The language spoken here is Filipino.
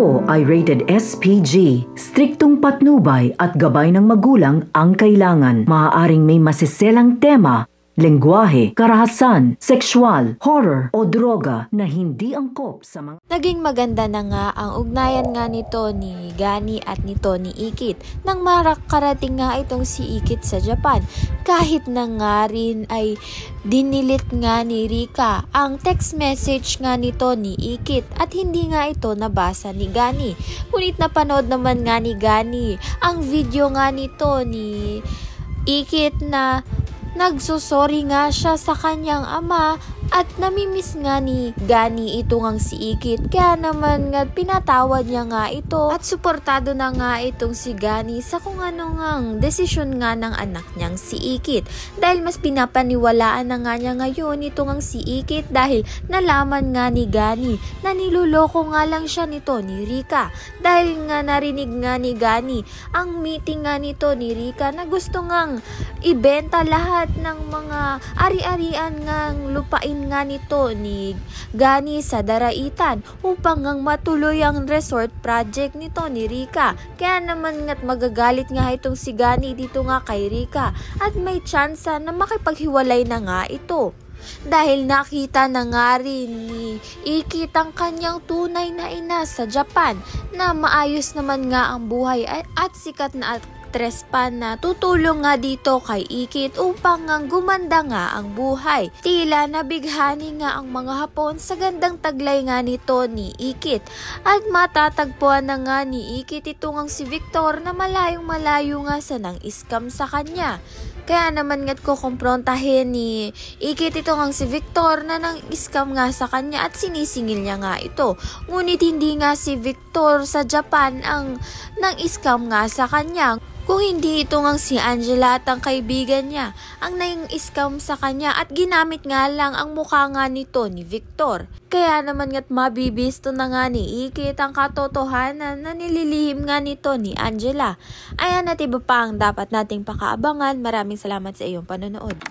Ito ay rated SPG. Striktong patnubay at gabay ng magulang ang kailangan. Maaaring may masiselang tema, lengguwahe, karahasan, sexual, horror o droga na hindi angkop sa mga... Naging maganda na nga ang ugnayan nga nito ni Gani at nito ni Ikit nang makarating nga itong si Ikit sa Japan. Kahit na nga rin ay dinilit nga ni Rika ang text message nga nito ni Ikit at hindi nga ito nabasa ni Gani. Ngunit napanood naman nga ni Gani ang video nga nito ni Ikit na nagsusorry nga siya sa kanyang ama at namimiss nga ni Gani ito ngang si Ikit. Kaya naman nga pinatawad niya nga ito at suportado na nga itong si Gani sa kung ano ngang desisyon nga ng anak niyang si Ikit. Dahil mas pinapaniwalaan na nga niya ngayon ito ngang si Ikit dahil nalaman nga ni Gani na niluloko nga lang siya nito ni Rika. Dahil nga narinig nga ni Gani ang meeting nga nito ni Rika na gusto ngang ibenta lahat ng mga ari-arian ngang lupain nga nito ni Gani sa Daraitan upang ngang matuloy ang resort project nito ni Rika. Kaya naman nga't magagalit nga itong si Gani dito nga kay Rika at may tsansa na makipaghiwalay na nga ito. Dahil nakita na nga rin ni Ikit ang kanyang tunay na ina sa Japan na maayos naman nga ang buhay at sikat na actress pa na tutulong nga dito kay Ikit upang nga gumanda nga ang buhay. Tila nabighani nga ang mga Hapon sa gandang taglay nga nito ni Ikit at matatagpuan na nga ni Ikit ito ngang si Victor na malayong malayo nga sa nang iskam sa kanya. Kaya naman nga't kukumprontahin ni Ikit ito ngang si Victor na nang iskam nga sa kanya at sinisingil niya nga ito. Ngunit hindi nga si Victor sa Japan ang nang iskam nga sa kanya. Kung hindi ito ngang si Angela at ang kaibigan niya ang nang-iskam sa kanya at ginamit nga lang ang mukha nga nito ni Victor. Kaya naman nga't mabibisto na nga ni Ikit ang katotohanan na nililihim nga nito ni Angela. Ayan at iba pa ang dapat nating pakaabangan. Maraming salamat sa iyong panonood.